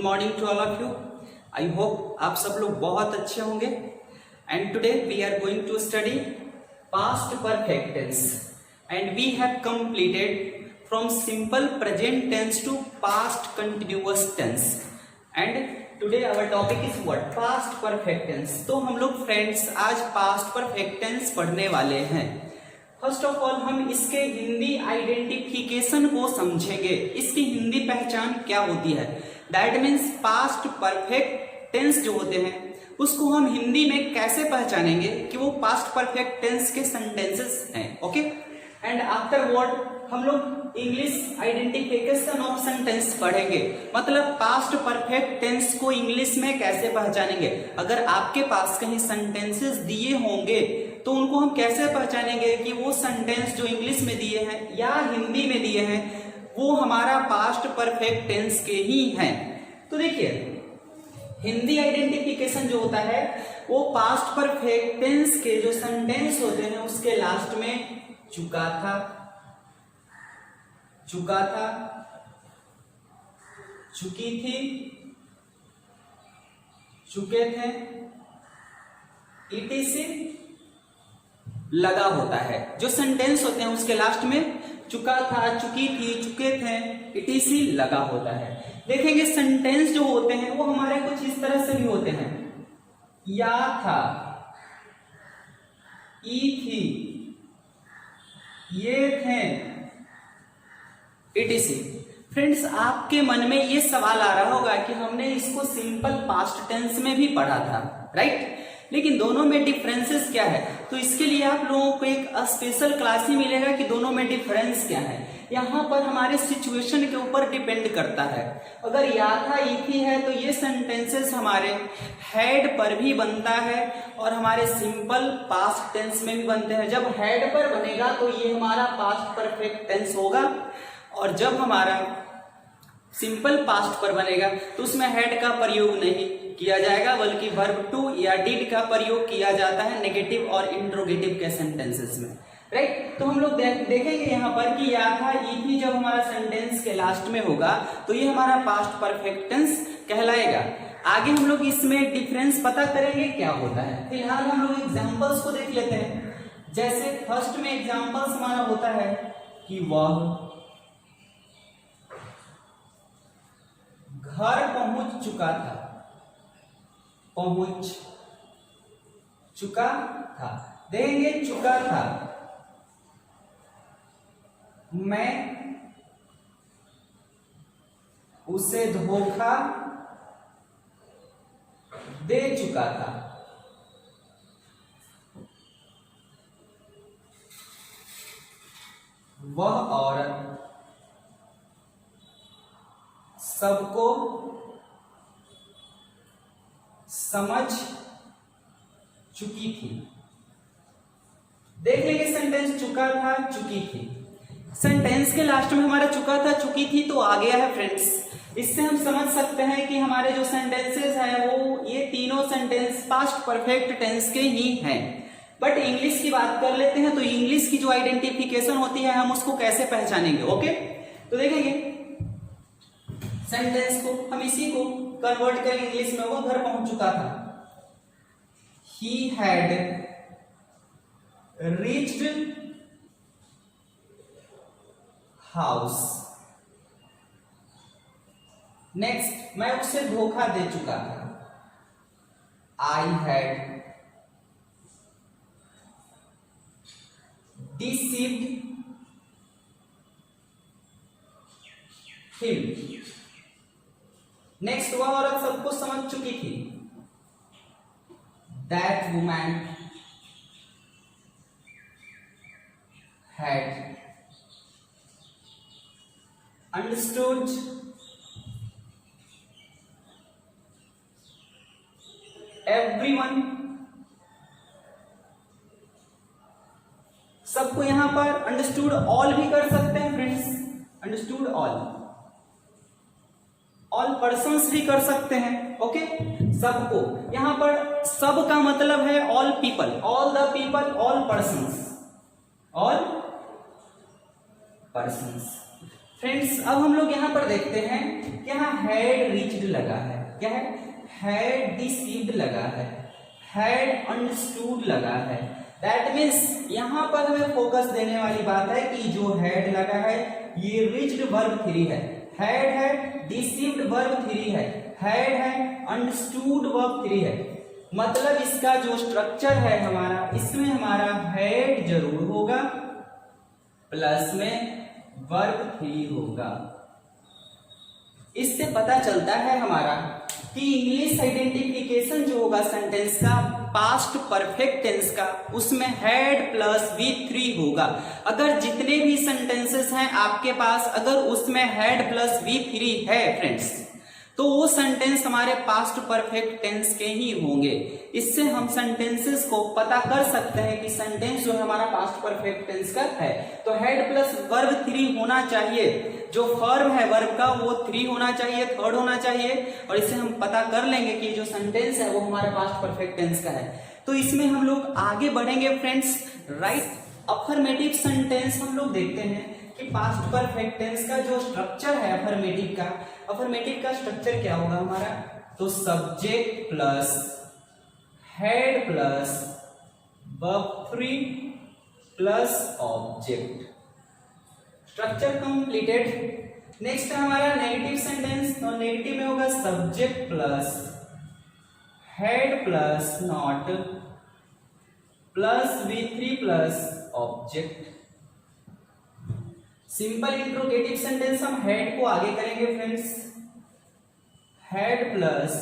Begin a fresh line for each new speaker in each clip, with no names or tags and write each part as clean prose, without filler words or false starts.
Morning to all of you. I hope आप सब लोग बहुत अच्छे होंगे। And today we are going to study past perfect tense and we have completed from simple present tense to past continuous tense and today our topic is what, past perfect tense. तो हम लोग friends आज past perfect tense पढ़ने वाले हैं। First of all हम इसके Hindi identification को समझेंगे। इसकी हिंदी पहचान क्या होती है, that means past perfect tense जो होते हैं उसको हम हिंदी में कैसे पहचानेंगे कि वो पास्ट परफेक्ट टेंस के सेंटेंसेस हैं। ओके, एंड आफ्टर वर्ड हम लोग इंग्लिश आइडेंटिफिकेशन ऑफ सेंटेंस पढ़ेंगे, मतलब पास्ट परफेक्ट टेंस को इंग्लिश में कैसे पहचानेंगे। अगर आपके पास कहीं सेंटेंसेस दिए होंगे तो उनको हम कैसे पहचानेंगे कि वो सेंटेंस जो इंग्लिश में दिए हैं या हिंदी में दिए हैं वो हमारा पास्ट परफेक्ट टेंस के ही हैं। तो देखिए हिंदी आइडेंटिफिकेशन जो होता है वो पास्ट परफेक्ट टेंस के जो सेंटेंस होते हैं उसके लास्ट में चुका था, चुका था, चुकी थी, चुके थे, ईटीसी लगा होता है। जो सेंटेंस होते हैं उसके लास्ट में चुका था, चुकी थी, चुके थे, ईटीसी लगा होता है। देखेंगे सेंटेंस जो होते हैं वो हमारे कुछ इस तरह से भी होते हैं, या था, ई थी, ये थे, ईटीसी। फ्रेंड्स आपके मन में ये सवाल आ रहा होगा कि हमने इसको सिंपल पास्ट टेंस में भी पढ़ा था, राइट, लेकिन दोनों में डिफरेंसेस क्या है। तो इसके लिए आप लोगों को एक स्पेशल क्लास ही मिलेगा कि दोनों में डिफरेंस क्या है। यहाँ पर हमारे सिचुएशन के ऊपर डिपेंड करता है। अगर या था, ई थी है तो ये सेंटेंसेस हमारे हैड पर भी बनता है और हमारे सिंपल पास्ट टेंस में भी बनते हैं। जब हैड पर बनेगा तो ये हमारा पास्ट परफेक्ट टेंस होगा और जब हमारा सिंपल पास्ट पर बनेगा तो उसमें हैड का प्रयोग नहीं किया जाएगा बल्कि वर्ब टू या डिड का प्रयोग किया जाता है नेगेटिव और इंट्रोगेटिव के सेंटेंसेस में, राइट। तो हम लोग देखेंगे यहाँ पर कि या था, ई थी जब हमारा सेंटेंस के लास्ट में होगा तो ये हमारा पास्ट परफेक्ट टेंस कहलाएगा। आगे हम लोग इसमें डिफरेंस पता करेंगे क्या होता है। फिलहाल हम लोग एग्जाम्पल्स को देख लेते हैं। जैसे फर्स्ट में एग्जाम्पल्स हमारा होता है कि वह घर पहुंच चुका था, पहुंच चुका था। देंगे चुका था, मैं उसे धोखा दे चुका था। वह औरत सबको समझ चुकी थी। देख लेंगे सेंटेंस चुका था, चुकी थी। सेंटेंस के लास्ट में हमारा चुका था, चुकी थी तो आ गया है फ्रेंड्स। इससे हम समझ सकते हैं कि हमारे जो सेंटेंसेस हैं वो ये तीनों सेंटेंस पास्ट परफेक्ट टेंस के ही हैं। बट इंग्लिश की बात कर लेते हैं तो इंग्लिश की जो आइडेंटिफिकेशन होती है हम उसको कैसे पहचानेंगे। ओके, तो देखेंगे सेंटेंस को हम इसी को कन्वर्ट करेंगे इंग्लिश में। वो घर पहुंच चुका था, he had reached house। Next, मैं उसे धोखा दे चुका था, I had deceived him। Next, वह औरत सबको समझ चुकी थी, that woman had understood everyone। सबको यहां पर अंडरस्टूड ऑल भी कर सकते हैं फ्रेंड्स, अंडरस्टूड ऑल पर्सन्स भी कर सकते हैं। ओके, सबको यहां पर सब का मतलब है all people, all the people, all persons, all persons. Friends अब हम लोग यहाँ पर देखते हैं कि यहाँ हैड रीच्ड लगा है, क्या है, हैड डिसीव्ड लगा है, हैड अंडरस्टूड लगा है। दैट मीन्स यहाँ पर हमें फोकस देने वाली बात है कि जो हैड लगा है ये रीच्ड वर्ब 3 है, हैड है, डिसीव्ड वर्ब 3 है, हैड है, अंडरस्टूड वर्ब 3 है। मतलब इसका जो स्ट्रक्चर है हमारा, इसमें हमारा हैड जरूर होगा, प्लस में वर्ब 3 होगा। इससे पता चलता है हमारा कि इंग्लिश आइडेंटिफिकेशन जो होगा सेंटेंस का, पास्ट परफेक्ट टेंस का, उसमें हैड प्लस V3 होगा। अगर जितने भी सेंटेंसेस हैं आपके पास, अगर उसमें हैड प्लस V3 है फ्रेंड्स, तो वो सेंटेंस हमारे पास्ट परफेक्ट टेंस के ही होंगे। इससे हम सेंटेंसेस को पता कर सकते हैं कि सेंटेंस जो है हमारा पास्ट परफेक्ट टेंस का है। तो हेड प्लस वर्ब 3 होना चाहिए, जो फॉर्म है वर्ब का वो 3 होना चाहिए, थर्ड होना चाहिए, और इससे हम पता कर लेंगे कि जो सेंटेंस है वो हमारा पास्ट परफेक्ट टेंस का है। तो इसमें हम लोग आगे बढ़ेंगे फ्रेंड्स। राइट अफर्मेटिव सेंटेंस हम लोग देखते हैं कि पास्ट परफेक्ट टेंस का जो स्ट्रक्चर है अफर्मेटिव का स्ट्रक्चर क्या होगा हमारा, तो subject plus had plus verb 3 plus object. Structure completed. Next हमारा नेगेटिव सेंटेंस, तो नेगेटिव में होगा subject plus had plus not plus V3 plus object. Simple interrogative sentence हम हेड को आगे करेंगे friends, head plus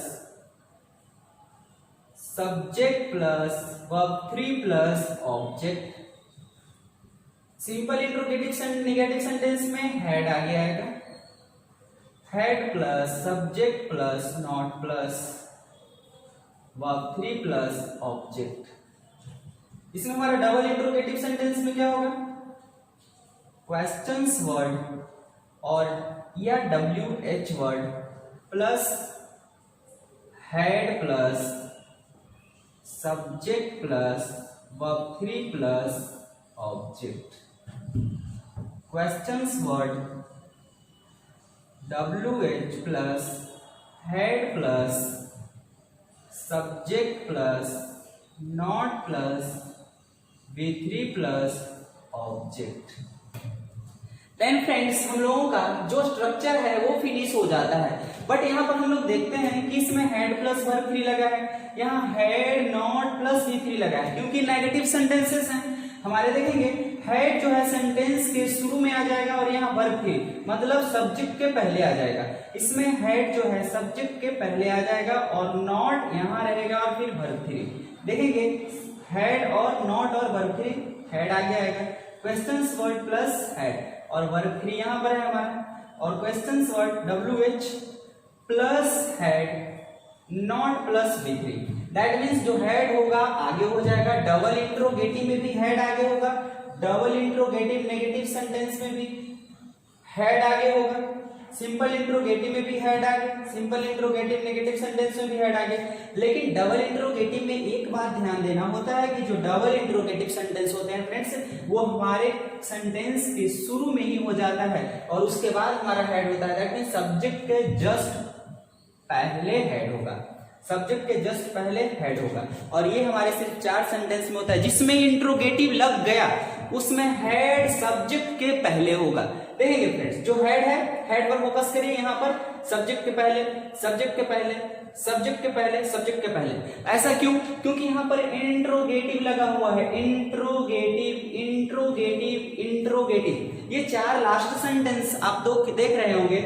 subject plus verb 3 plus object. Simple interrogative negative sentence में head आगे आएगा, head plus subject plus not plus verb 3 plus object. इसमें हमारा double interrogative sentence में क्या होगा, क्वेश्चंस वर्ड और या WH word plus had plus subject plus verb 3 plus object. Questions word WH plus had plus subject plus not plus V3 plus object. Then friends हम लोगों का जो स्ट्रक्चर है वो फिनिश हो जाता है। बट यहाँ पर हम लोग देखते हैं कि इसमें हेड प्लस वर्ब 3 लगा है, यहाँ हेड नॉट प्लस V3 लगा है, क्योंकि नेगेटिव सेंटेंसेस हैं हमारे। देखेंगे हेड जो है सेंटेंस के शुरू में आ जाएगा और यहाँ वर्ब 3 मतलब सब्जेक्ट के पहले आ जाएगा। इसमें हेड जो है सब्जेक्ट के पहले आ जाएगा और नॉट यहाँ रहेगा और फिर वर्ब 3। देखेंगे हेड और नॉट और वर्ब 3, हेड आगे आएगा, क्वेश्चंस वर्ड प्लस हेड और वर्ब 3 यहां पर है हमारा, और questions word WH plus head not plus V3। That means जो हेड होगा आगे हो जाएगा, डबल इंट्रोगेटिव में भी हेड आगे होगा, डबल इंट्रोगेटिव नेगेटिव सेंटेंस में भी हेड आगे होगा, सिंपल इंट्रोगेटिव में भी हेड आगे, सिंपल इंट्रोगेटिव नेगेटिव सेंटेंस में भी हेड आगे। लेकिन डबल इंट्रोगेटिव में एक बात ध्यान देना होता है कि जो डबल इंट्रोगेटिव सेंटेंस होते हैं फ्रेंड्स, वो हमारे सेंटेंस के शुरू में ही हो जाता है और उसके बाद हमारा हेड होता है। दैट मींस सब्जेक्ट के जस्ट पहले हेड होगा, सब्जेक्ट के जस्ट पहले हेड होगा। और ये हमारे सिर्फ 4 सेंटेंस में होता है, जिसमें इंट्रोगेटिव लग गया उसमें हेड सब्जेक्ट के पहले होगा। देखेंगे फ्रेंड्स जो हेड है, हेड पर फोकस करिए, यहाँ पर सब्जेक्ट के पहले, सब्जेक्ट के पहले, सब्जेक्ट के पहले, सब्जेक्ट के पहले। ऐसा क्यों? क्योंकि यहाँ पर इंट्रोगेटिव लगा हुआ है, इंट्रोगेटिव, इंट्रोगेटिव, इंट्रोगेटिव। ये 4 लास्ट सेंटेंस आप तो देख रहे होंगे,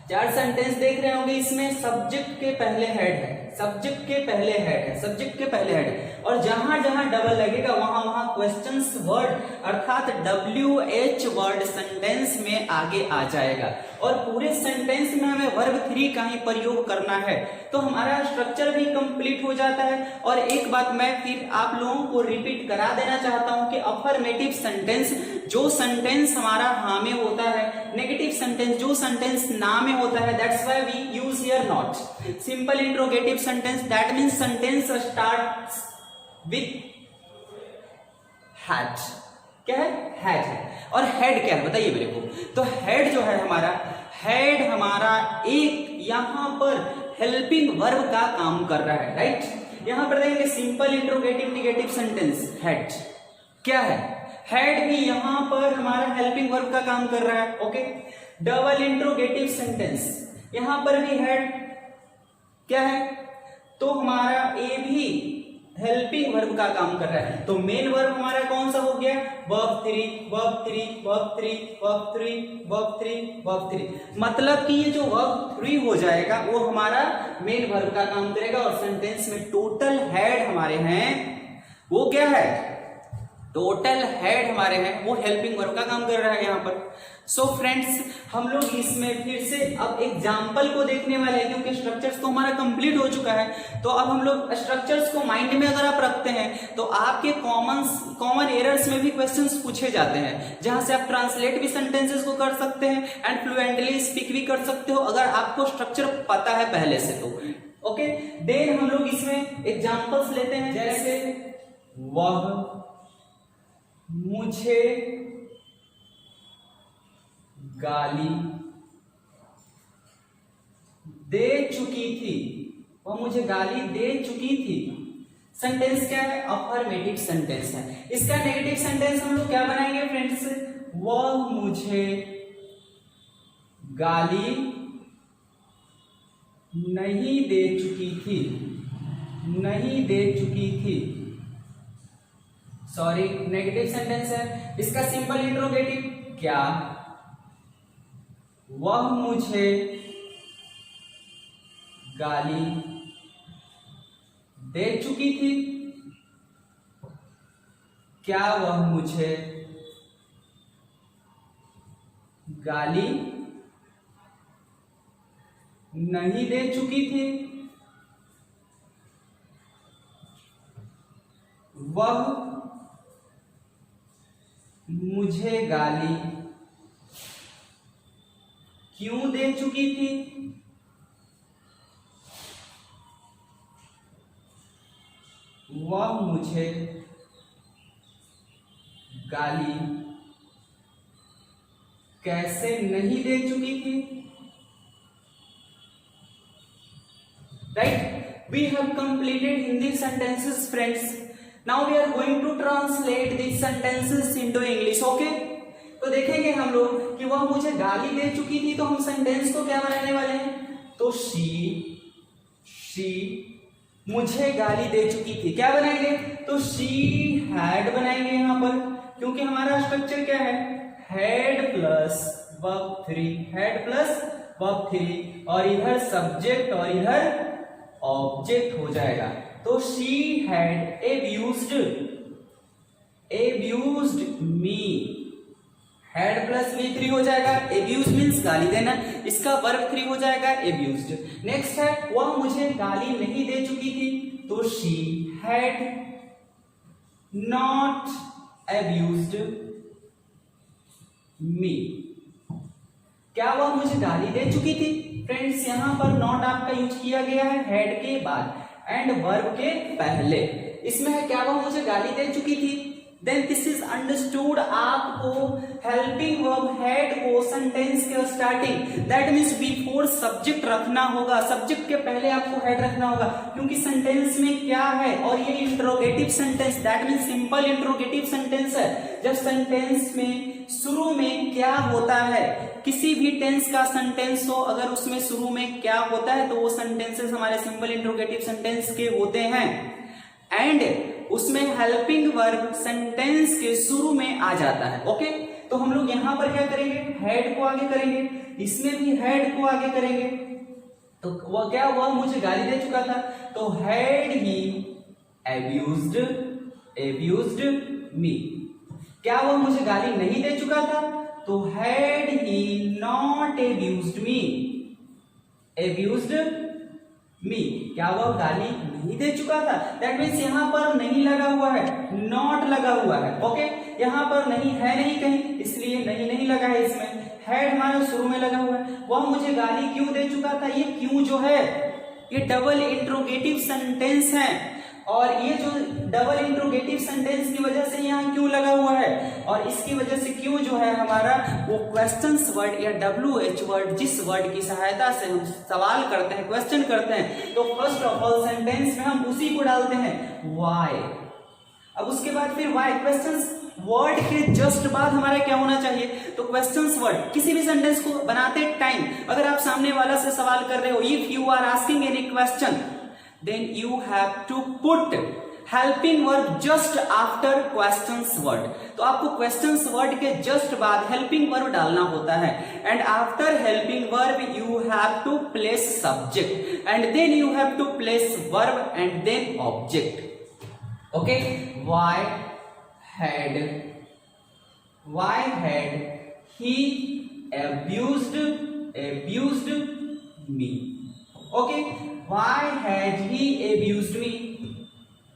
4 सेंटेंस देख रहे होंगे, इसमें सब्जेक्ट के पहले हेड है, सब्जेक्ट के पहले हेड है, सब्जेक्ट के पहले हेड है, और जहां जहां डबल लगेगा वहां वहां क्वेश्चंस वर्ड अर्थात WH वर्ड सेंटेंस में आगे आ जाएगा। और पूरे सेंटेंस में हमें वर्ब 3 का ही प्रयोग करना है, तो हमारा स्ट्रक्चर भी कंप्लीट हो जाता है। और एक बात मैं फिर आप लोगों को रिपीट करा देना चाहता हूं कि अफर्मेटिव सेंटेंस जो सेंटेंस हमारा हाँ में होता है, नेगेटिव सेंटेंस जो सेंटेंस ना में होता है, that's why we use here not. Simple interrogative sentence, that means sentence starts with had. क्या है? हैड है। और हेड क्या है बताइए मेरे को। तो हेड जो है हमारा, हेड हमारा एक यहां पर हेल्पिंग वर्ब का काम कर रहा है, राइट। यहां पर देखेंगे simple interrogative negative sentence, head क्या है, हेड भी यहां पर हमारा हेल्पिंग वर्ब का काम कर रहा है, ओके। डबल इंट्रोगेटिव सेंटेंस, यहां पर भी हेड क्या है, तो हमारा ए भी हेल्पिंग वर्ब का काम कर रहा है। तो मेन वर्ब हमारा कौन सा हो गया, verb 3 verb 3 verb 3 verb 3 verb 3 verb 3। मतलब कि ये जो वर्ब 3 हो जाएगा वो हमारा मेन वर्ब का काम करेगा, और सेंटेंस में टोटल हेड हमारे हैं वो क्या है, टोटल हेड हमारे हैं वो हेल्पिंग वर्ब का काम कर रहा है यहाँ पर। सो फ्रेंड्स, हम लोग इसमें फिर से अब एग्जाम्पल को देखने वाले हैं, क्योंकि स्ट्रक्चर्स तो हमारा कंप्लीट हो चुका है। तो अब हम लोग स्ट्रक्चर्स को माइंड में अगर आप रखते हैं तो आपके कॉमन एरर्स में भी क्वेश्चंस पूछे जाते हैं, जहां से आप ट्रांसलेट भी सेंटेंसेस को कर सकते हैं एंड फ्लुएंटली स्पीक भी कर सकते हो, अगर आपको स्ट्रक्चर पता है पहले से तो, ओके। देन हम लोग इसमें एग्जाम्पल्स लेते हैं, जैसे वह मुझे गाली दे चुकी थी, वह मुझे गाली दे चुकी थी। सेंटेंस क्या है, अफर्मेटिव सेंटेंस है। इसका नेगेटिव सेंटेंस हम लोग क्या बनाएंगे फ्रेंड्स, वह मुझे गाली नहीं दे चुकी थी, नहीं दे चुकी थी, सॉरी नेगेटिव सेंटेंस है। इसका सिंपल इंट्रोगेटिव, क्या वह मुझे गाली दे चुकी थी, क्या वह मुझे गाली नहीं दे चुकी थी, वह मुझे गाली क्यों दे चुकी थी, वह मुझे गाली कैसे नहीं दे चुकी थी, right. We have completed Hindi sentences friends. Now we are going to translate this sentences into English, okay. तो देखेंगे हम लोग कि वह मुझे गाली दे चुकी थी, तो हम सेंटेंस को क्या बनाने वाले हैं, तो शी मुझे गाली दे चुकी थी, क्या बनाएंगे, तो शी हैड बनाएंगे यहां पर, क्योंकि हमारा स्ट्रक्चर क्या है, head plus verb 3, head plus verb 3, और इधर सब्जेक्ट और इधर ऑब्जेक्ट हो जाएगा। तो she had abused me, head plus V3 हो जाएगा, abuse मीन्स गाली देना, इसका वर्ब 3 हो जाएगा abused। नेक्स्ट है वह मुझे गाली नहीं दे चुकी थी, तो she had not abused me, क्या वह मुझे गाली दे चुकी थी। फ्रेंड्स यहां पर नॉट आपका यूज किया गया है हेड के बाद एंड वर्ब के पहले, इसमें है क्या वह मुझे गाली दे चुकी थी। देन दिस इज अंडरस्टूड, आपको हेल्पिंग वर्ब हेड को सेंटेंस के starting, that means before subject रखना होगा, सब्जेक्ट के पहले आपको हेड रखना होगा, क्योंकि सेंटेंस में क्या है, और ये interrogative sentence that means simple interrogative sentence है। जब सेंटेंस में शुरू में क्या होता है, किसी भी टेंस का सेंटेंस हो, अगर उसमें शुरू में क्या होता है तो वो सेंटेंसेस हमारे सिंपल इंट्रोगेटिव सेंटेंस के होते हैं, एंड उसमें हेल्पिंग वर्ब सेंटेंस के शुरू में आ जाता है, ओके। तो हम लोग यहां पर क्या करेंगे, हेड को आगे करेंगे, इसमें भी हेड को आगे करेंगे। तो वह क्या, वह मुझे गाली दे चुका था, तो हैड ही abused मी, क्या वह मुझे गाली नहीं दे चुका था, तो हैड ही नॉट abused मी, क्या वह गाली नहीं दे चुका था। दैट मीन्स यहां पर नहीं लगा हुआ है, नॉट लगा हुआ है, ओके। यहां पर नहीं है नहीं कहीं, इसलिए नहीं लगा है इसमें, हैड हमारा शुरू में लगा हुआ है। वह मुझे गाली क्यों दे चुका था, ये क्यों जो है ये डबल इंट्रोगेटिव सेंटेंस है, और ये जो डबल इंट्रोगेटिव सेंटेंस की वजह से यहाँ क्यों लगा हुआ है, और इसकी वजह से क्यों जो है हमारा वो क्वेश्चंस वर्ड या WH वर्ड, जिस वर्ड की सहायता से हम सवाल करते हैं, क्वेश्चन करते हैं, तो फर्स्ट ऑफ ऑल सेंटेंस में हम उसी को डालते हैं व्हाई। अब उसके बाद फिर व्हाई क्वेश्चंस वर्ड के जस्ट बाद हमारा क्या होना चाहिए, तो क्वेश्चंस वर्ड। किसी भी सेंटेंस को बनाते टाइम अगर आप सामने वाला से सवाल कर रहे हो, if you are asking any question, then you have to put helping verb just after questions word। तो आपको questions word के just बाद helping verb डालना होता है, and after helping verb you have to place subject and then you have to place verb and then object। okay, why had he abused me। okay, why had he abused me।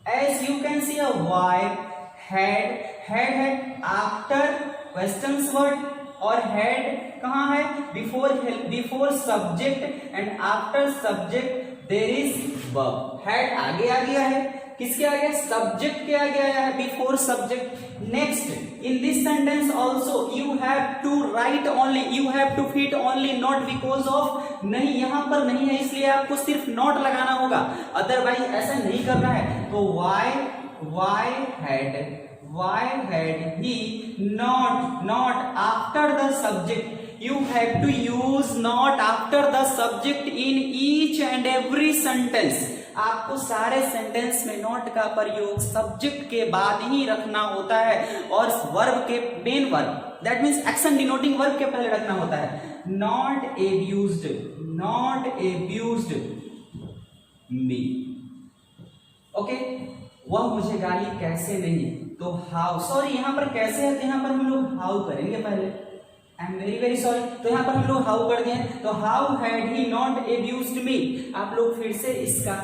as you can see a why had after questions word, और had कहाँ है, before subject and after subject there is verb। had आगे आ गया है, किसके आगे, subject के आगे आया है, before subject. Next, in this sentence also you have to write only, you have to fit only, not because of, नहीं यहाँ पर नहीं है इसलिए आपको सिर्फ नॉट लगाना होगा, अदरवाइज ऐसा नहीं करना है। तो why had he not after the subject, you have to use not after the subject in each and every sentence। आपको सारे सेंटेंस में नॉट का प्रयोग सब्जेक्ट के बाद ही रखना होता है, और वर्ब के main verb, that means action denoting verb के पहले रखना होता है। Not एब्यूज्ड me. ओके, वह मुझे गाली कैसे नहीं, तो हाउ, सॉरी यहाँ पर कैसे है, तो यहाँ पर हम लोग हाउ करेंगे पहले, आई एम वेरी सॉरी, तो यहाँ पर हम लोग हाउ कर दिए, तो हाउ हैड ही नॉट एब्यूज्ड मी। आप लोग फिर से इसका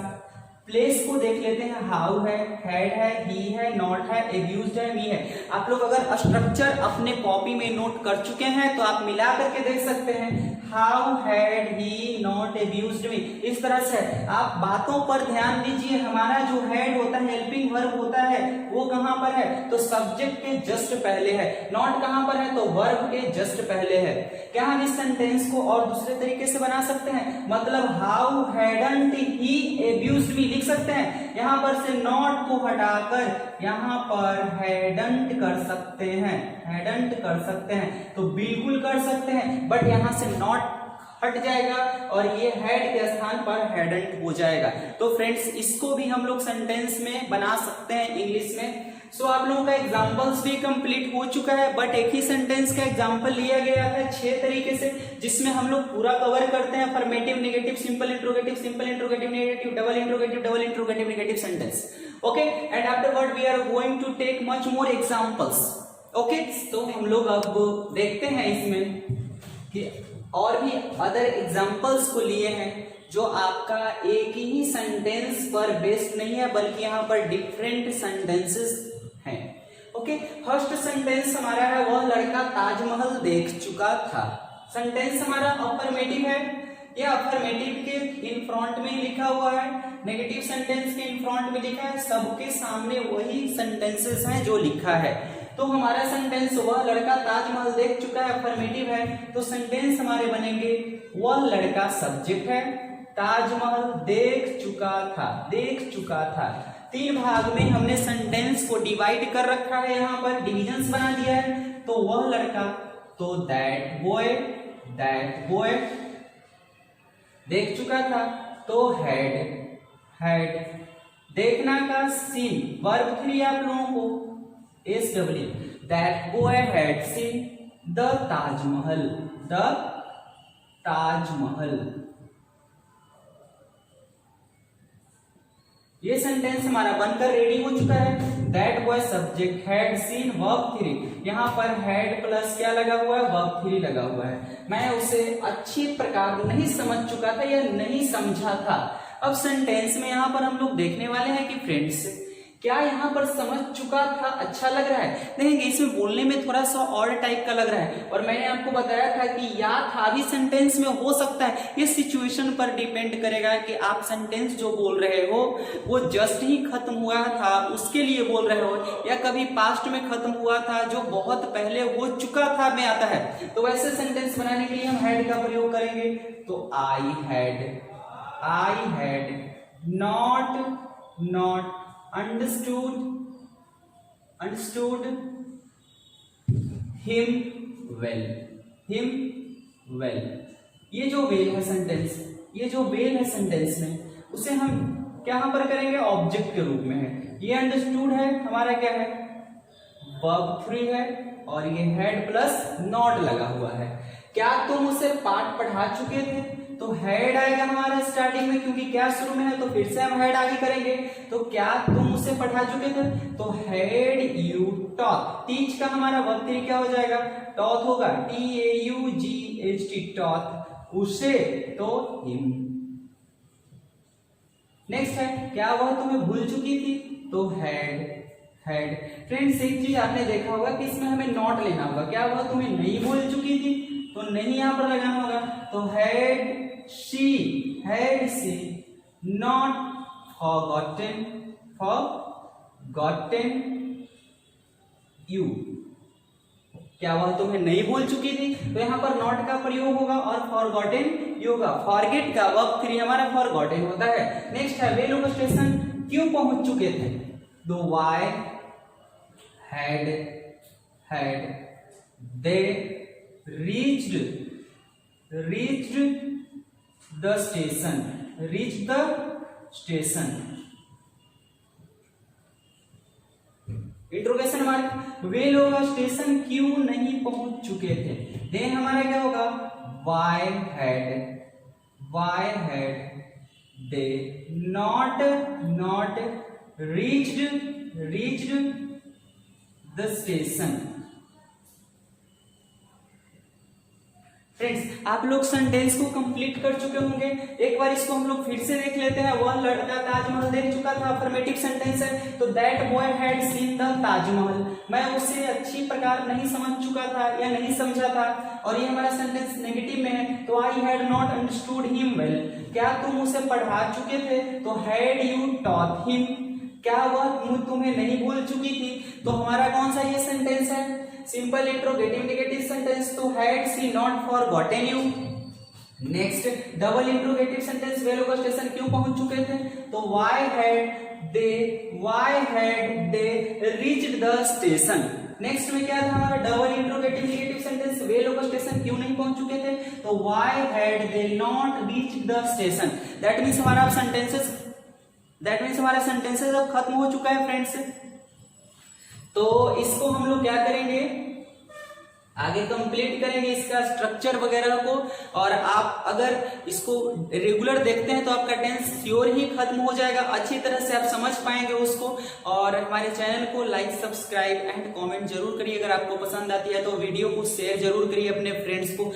प्लेस को देख लेते हैं, हाउ है, हैड है, ही है, नॉट है, एब्यूज्ड है, मी है। आप लोग अगर स्ट्रक्चर अपने कॉपी में नोट कर चुके हैं तो आप मिला करके देख सकते हैं, हाउ हैड ही नॉट एब्यूज्ड मी, इस तरह से। आप बातों पर ध्यान दीजिए, हमारा जो हैड होता है, हेल्पिंग वर्ब होता है, वो कहां पर है, तो सब्जेक्ट के जस्ट पहले है। नॉट कहां पर है, तो वर्ब के जस्ट पहले है। क्या हम इस सेंटेंस को और दूसरे तरीके से बना सकते हैं, मतलब हाउ हैडंट ही एब्यूज्ड मी लिख सकते हैं। यहां पर से नॉट को हटाकर यहां पर हैडंट कर सकते हैं, हैडंट कर सकते हैं, तो बिल्कुल कर सकते हैं, बट यहां से नॉट हट जाएगा और ये हैड के स्थान पर हैडंट हो जाएगा। तो फ्रेंड्स, इसको भी हम लोग सेंटेंस में बना सकते हैं इंग्लिश में। सो आप लोगों का एग्जाम्पल्स भी कंप्लीट हो चुका है, बट एक ही सेंटेंस का एग्जाम्पल लिया गया था 6 तरीके से, जिसमें हम लोग पूरा कवर करते हैं, affirmative, negative, simple interrogative negative, double interrogative negative sentence. Okay, and afterward we are going to take much more examples. Okay, तो हम लोग अब देखते हैं इसमें कि और भी अदर एग्जाम्पल्स को लिए हैं, जो आपका एक ही सेंटेंस पर बेस्ड नहीं है, बल्कि यहाँ पर डिफरेंट सेंटेंसेस हैं। ओके, फर्स्ट सेंटेंस हमारा है, वह लड़का ताजमहल देख चुका था। सेंटेंस हमारा अफर्मेटिव है, ये अफर्मेटिव के इन फ्रंट में लिखा हुआ है, नेगेटिव सेंटेंस के इन फ्रंट में लिखा है, सबके सामने वही सेंटेंसेस हैं जो लिखा है। तो हमारा सेंटेंस वह लड़का ताजमहल देख चुका है, अफर्मेटिव है, तो सेंटेंस हमारे बनेंगे, वह लड़का सब्जेक्ट है, ताजमहल देख चुका था। 3 भाग में हमने सेंटेंस को डिवाइड कर रखा है, यहाँ पर डिविजन्स बना दिया है। तो वह लड़का, तो दैट बॉय देख चुका था, तो हैड देखना का सीन, वर्ब 3 आप लोगों को SW, that boy had seen the Taj Mahal. ये सेंटेंस हमारा बनकर रेडी हो चुका है। That boy subject, had seen verb 3, यहाँ पर had प्लस क्या लगा हुआ है, वर्ब 3 लगा हुआ है। मैं उसे अच्छी प्रकार नहीं समझ चुका था या नहीं समझा था। अब सेंटेंस में यहाँ पर हम लोग देखने वाले हैं कि फ्रेंड्स, क्या यहाँ पर समझ चुका था, अच्छा लग रहा है? देखेंगे इसमें बोलने में थोड़ा सा और टाइप का लग रहा है, और मैंने आपको बताया था कि या था भी सेंटेंस में हो सकता है। ये सिचुएशन पर डिपेंड करेगा कि आप सेंटेंस जो बोल रहे हो वो जस्ट ही खत्म हुआ था उसके लिए बोल रहे हो, या कभी पास्ट में खत्म हुआ था जो बहुत पहले हो चुका था में आता है। तो वैसे सेंटेंस बनाने के लिए हम हैड का प्रयोग करेंगे। तो I had not understood him well। ये जो वेल है सेंटेंस, में उसे हम क्या यहाँ पर करेंगे, ऑब्जेक्ट के रूप में है। ये अंडरस्टूड है हमारा क्या है, वर्ब 3 है, और ये हैड प्लस नॉट लगा हुआ है। क्या तुम उसे पाठ पढ़ा चुके थे? तो हैड आएगा हमारा स्टार्टिंग में, क्योंकि क्या शुरू में है, तो फिर से हम हैड आगे करेंगे। तो क्या तुम उसे पढ़ा चुके थे? तो हैड यू टॉट। टीच का हमारा वर्ब 3 क्या हो जाएगा, टॉट होगा, TAUGHT टॉट, उसे, तो हिम। नेक्स्ट है, क्या वह तुम्हें भूल चुकी थी? तो हैड। फ्रेंड्स एक चीज आपने देखा होगा कि इसमें हमें नॉट लेना होगा। क्या वह तुम्हें नहीं भूल चुकी थी? तो नहीं यहां पर लगाना होगा। तो had she not forgotten you. क्या वह तुम्हें नहीं भूल चुकी थी? तो यहाँ पर नॉट का प्रयोग होगा और फॉरगॉटन यू होगा। फॉरगेट का वर्ब 3 हमारा फॉरगॉटन होता है। नेक्स्ट है, वे लोग स्टेशन क्यों पहुंच चुके थे? तो why had they reached the station। Interrogation mark, वे लोग स्टेशन क्यों नहीं पहुंच चुके थे? देन हमारा क्या होगा, why had they not reached the station। Friends आप लोग सेंटेंस को कंप्लीट कर चुके होंगे। एक बार इसको हम लोग फिर से देख लेते हैं। वह लड़का ताजमहल देख चुका था, अफर्मेटिव सेंटेंस है। तो that boy had seen the Taj Mahal, मैं उसे अच्छी प्रकार नहीं समझ चुका था या नहीं समझा था। और ये हमारा सेंटेंस नेगेटिव में है। तो I had not understood him well, क्या तुम उसे पढ़ा चुके थे? तो हैड यू टॉट हिम, क्या वह तुम्हें नहीं भूल चुकी थी? तो हमारा कौन सा ये सेंटेंस है, सिंपल इंट्रोगेटिव नेगेटिव सेंटेंस। तो had she not forgotten you. Next double interrogative sentence, वे लोग स्टेशन क्यों पहुंच चुके थे? तो why had they reached the station. Next में क्या था हमारा, डबल इंट्रोगेटिव नेगेटिव सेंटेंस, वे लोग स्टेशन क्यों नहीं पहुंच चुके थे? तो why had they not reached the station. That means हमारा सेंटेंसेस अब खत्म हो चुका है फ्रेंड्स। तो इसको हम लोग क्या करेंगे, आगे कंप्लीट करेंगे इसका स्ट्रक्चर वगैरह को। और आप अगर इसको रेगुलर देखते हैं तो आपका टेंस श्योर ही खत्म हो जाएगा, अच्छी तरह से आप समझ पाएंगे उसको। और हमारे चैनल को लाइक, सब्सक्राइब एंड कमेंट जरूर करिए। अगर आपको पसंद आती है तो वीडियो को शेयर जरूर करिए अपने फ्रेंड्स को।